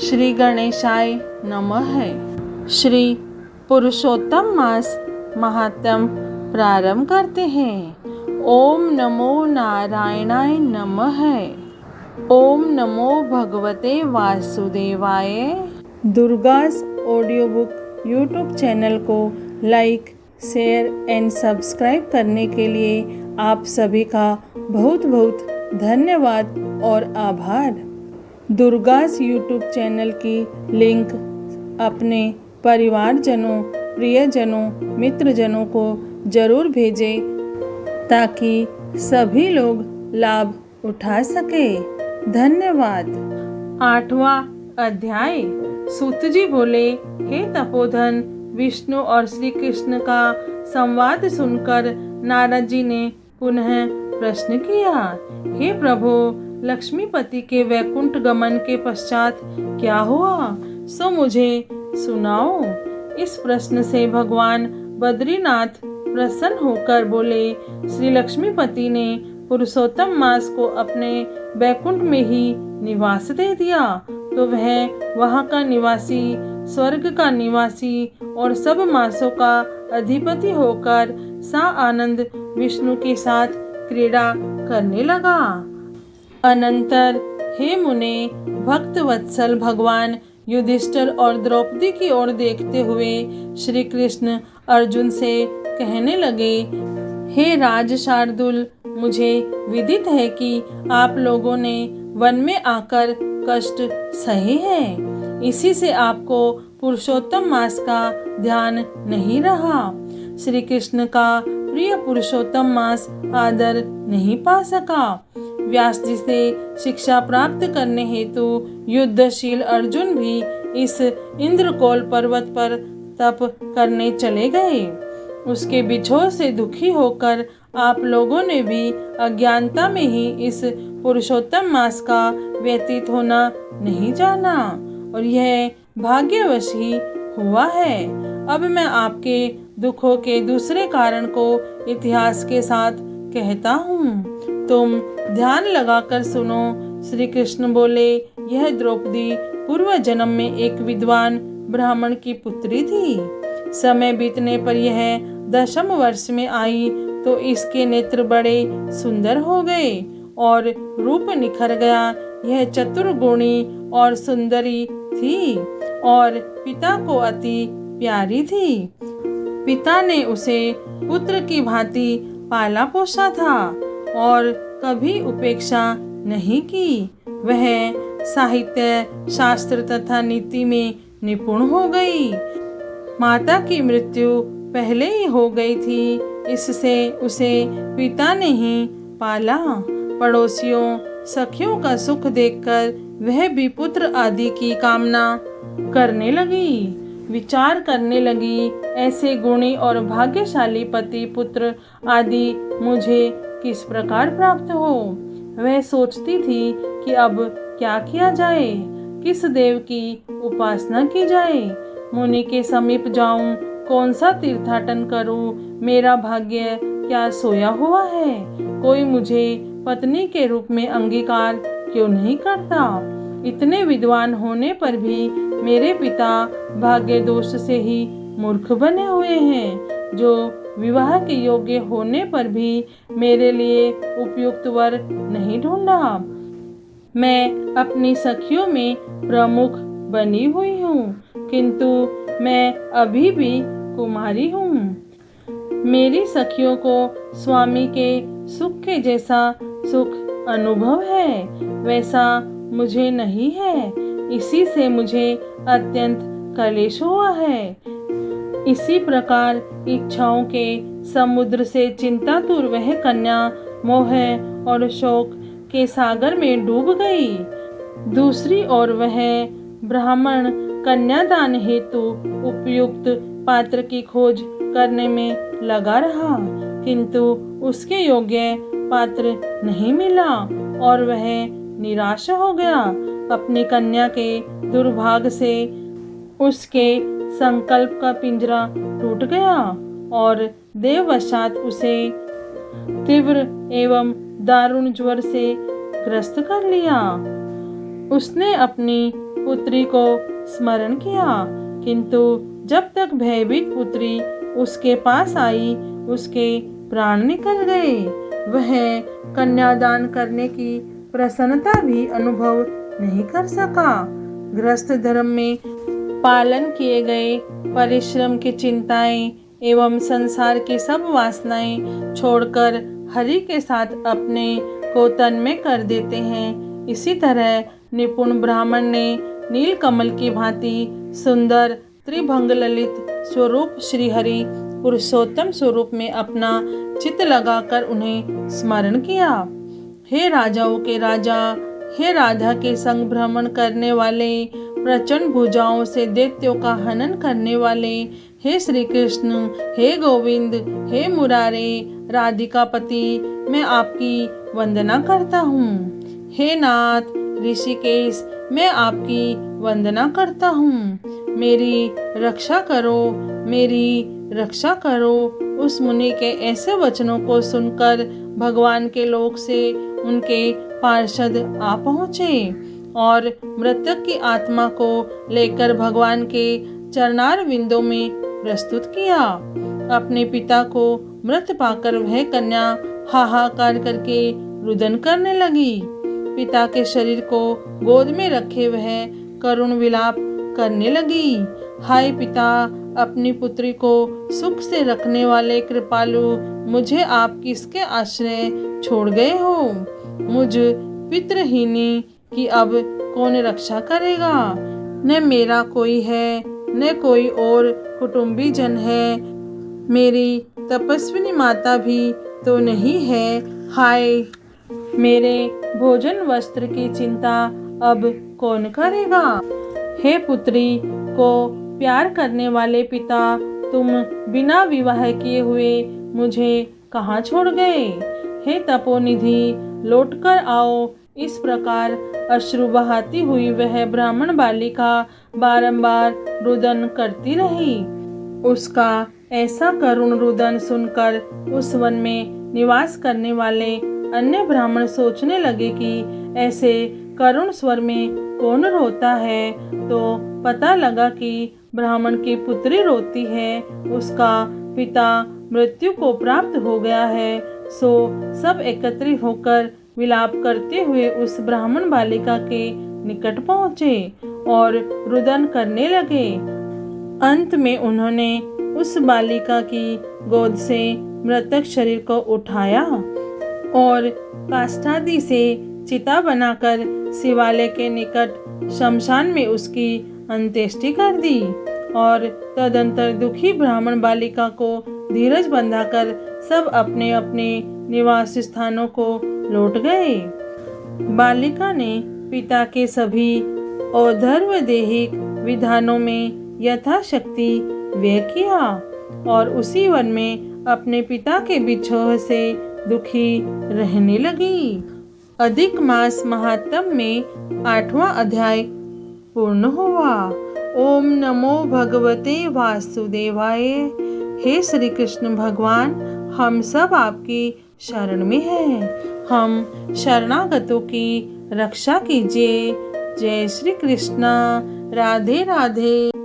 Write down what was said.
श्री गणेशाय नमः। श्री पुरुषोत्तम मास महात्म प्रारंभ करते हैं। ओम नमो नारायणाय नमः। ओम नमो भगवते वासुदेवाय। दुर्गास ऑडियो बुक यूट्यूब चैनल को लाइक, शेयर एंड सब्सक्राइब करने के लिए आप सभी का बहुत बहुत धन्यवाद और आभार। दुर्गास यूट्यूब चैनल की लिंक अपने परिवारजनों, प्रियजनों, मित्रजनों को जरूर भेजें ताकि सभी लोग लाभ उठा सके। धन्यवाद। 8वां अध्याय। सूत जी बोले, हे तपोधन, विष्णु और श्री कृष्ण का संवाद सुनकर नारद जी ने पुनः प्रश्न किया, हे प्रभु, लक्ष्मीपति के वैकुंठ गमन के पश्चात क्या हुआ, सो मुझे सुनाओ। इस प्रश्न से भगवान बद्रीनाथ प्रसन्न होकर बोले, श्री लक्ष्मीपति ने पुरुषोत्तम मास को अपने वैकुंठ में ही निवास दे दिया, तो वह वहाँ का निवासी, स्वर्ग का निवासी और सब मासों का अधिपति होकर सा आनंद विष्णु के साथ क्रीड़ा करने लगा। अनंतर हे मुने, भक्त वत्सल भगवान युधिष्ठिर और द्रौपदी की ओर देखते हुए श्री कृष्ण अर्जुन से कहने लगे, हे राज शार्दुल, मुझे विदित है कि आप लोगों ने वन में आकर कष्ट सहे हैं, इसी से आपको पुरुषोत्तम मास का ध्यान नहीं रहा। श्री कृष्ण का प्रिय पुरुषोत्तम मास आदर नहीं पा सका। व्यास जी से शिक्षा प्राप्त करने हेतु युद्धशील अर्जुन भी इस इंद्रकोल पर्वत पर तप करने चले गए। उसके बिछोह से दुखी होकर आप लोगों ने भी अज्ञानता में ही इस पुरुषोत्तम मास का व्यतीत होना नहीं जाना, और यह भाग्यवश ही हुआ है। अब मैं आपके दुखों के दूसरे कारण को इतिहास के साथ कहता हूँ, तुम ध्यान लगाकर सुनो। श्री कृष्ण बोले, यह द्रौपदी पूर्व जन्म में एक विद्वान ब्राह्मण की पुत्री थी। समय बीतने पर यह 10वें वर्ष में आई तो इसके नेत्र बड़े सुंदर हो गए और रूप निखर गया। यह चतुर्गुणी और सुंदरी थी और पिता को अति प्यारी थी। पिता ने उसे पुत्र की भांति पाला पोसा था और कभी उपेक्षा नहीं की। वह साहित्य, शास्त्र तथा नीति में निपुण हो गई। माता की मृत्यु पहले ही हो गई थी, इससे उसे पिता ने ही पाला। पड़ोसियों, सखियों का सुख देखकर वह भी पुत्र आदि की कामना करने लगी। विचार करने लगी, ऐसे गुणी और भाग्यशाली पति पुत्र आदि मुझे किस प्रकार प्राप्त हो। वह सोचती थी कि अब क्या किया जाए, किस देव की उपासना की जाए, मुनि के समीप जाऊं, कौन सा तीर्थाटन करूं, मेरा भाग्य क्या सोया हुआ है, कोई मुझे पत्नी के रूप में अंगीकार क्यों नहीं करता। इतने विद्वान होने पर भी मेरे पिता भाग्य दोष से ही मूर्ख बने हुए हैं, जो विवाह के योग्य होने पर भी मेरे लिए उपयुक्त वर नहीं ढूंढा। मैं अपनी सखियों में प्रमुख बनी हुई हूँ, किंतु मैं अभी भी कुमारी हूँ। मेरी सखियों को स्वामी के सुख के जैसा सुख अनुभव है, वैसा मुझे नहीं है। इसी से मुझे अत्यंत कलेश हुआ है। इसी प्रकार इच्छाओं के समुद्र से चिंतातुर वह कन्या मोह और शोक के सागर में डूब गई। दूसरी ओर वह ब्राह्मण कन्यादान हेतु उपयुक्त पात्र की खोज करने में लगा रहा, किंतु उसके योग्य पात्र नहीं मिला और वह निराश हो गया। अपनी कन्या के दुर्भाग्य से उसके संकल्प का पिंजरा टूट गया और देववशात उसे तीव्र एवं दारुण ज्वर से ग्रस्त कर लिया। उसने अपनी पुत्री को स्मरण किया, किंतु जब तक भयभीत पुत्री उसके पास आई उसके प्राण निकल गए। वह कन्यादान करने की प्रसन्नता भी अनुभव नहीं कर सका। गृहस्थ धर्म में पालन किए गए परिश्रम की चिंताएं एवं संसार की सब वासनाएं छोड़कर हरि के साथ अपने को तन्मय कर देते हैं। इसी तरह निपुण ब्राह्मण ने नीलकमल की भांति सुंदर त्रिभंग ललित स्वरूप श्री हरि पुरुषोत्तम स्वरूप में अपना चित्त लगाकर उन्हें स्मरण किया। हे राजाओं के राजा, हे राधा के संग भ्रमण करने वाले, प्रचंड भुजाओं से दैत्यों का हनन करने वाले, हे श्री कृष्ण, हे गोविंद, हे मुरारे, राधिकापति, मैं आपकी वंदना करता हूँ। हे नाथ ऋषिकेश, मैं आपकी वंदना करता हूँ। मेरी रक्षा करो, मेरी रक्षा करो। उस मुनि के ऐसे वचनों को सुनकर भगवान के लोक से उनके पार्षद आ पहुँचे और मृतक की आत्मा को लेकर भगवान के चरणार विंदों में प्रस्तुत किया। अपने पिता को मृत पाकर वह कन्या हाहाकार करके रुदन करने लगी। पिता के शरीर को गोद में रखे वह करुण विलाप करने लगी। हाय पिता, अपनी पुत्री को सुख से रखने वाले कृपालु, मुझे आप किसके आश्रय छोड़ गए हो? मुझ पितृहीनी की अब कौन रक्षा करेगा? न मेरा कोई है, न कोई और कुटुंबी जन है। मेरी तपस्विनी माता भी तो नहीं है। हाय, मेरे भोजन वस्त्र की चिंता अब कौन करेगा? हे पुत्री को प्यार करने वाले पिता, तुम बिना विवाह किए हुए मुझे कहाँ छोड़ गए? हे तपोनिधि, लौटकर आओ। इस प्रकार अश्रु बहाती हुई वह ब्राह्मण बालिका बारंबार रुदन करती रही। उसका ऐसा करुण रुदन सुनकर उस वन में निवास करने वाले अन्य ब्राह्मण सोचने लगे कि ऐसे करुण स्वर में कौन रोता है। तो पता लगा कि ब्राह्मण की पुत्री रोती है, उसका पिता मृत्यु को प्राप्त हो गया है। सो सब एकत्रित होकर विलाप करते हुए उस ब्राह्मण बालिका के निकट पहुँचे और रुदन करने लगे। अंत में उन्होंने उस बालिका की गोद से मृतक शरीर को उठाया और काष्ठादि से चिता बनाकर शिवालय के निकट शमशान में उसकी अंत्येष्टि कर दी और तदंतर दुखी ब्राह्मण बालिका को धीरज बंधाकर सब अपने अपने निवास स्थानों को लौट गए। बालिका ने पिता के सभी औधर्वदेहिक विधानों में यथाशक्ति व्यय किया और उसी वन में अपने पिता के विछोह से दुखी रहने लगी। अधिक मास महात्म में 8वां अध्याय पूर्ण हुआ। ओम नमो भगवते वासुदेवाय। हे श्री कृष्ण भगवान, हम सब आपकी शरण में हैं। हम शरणागतों की रक्षा कीजिए। जय श्री कृष्ण। राधे राधे।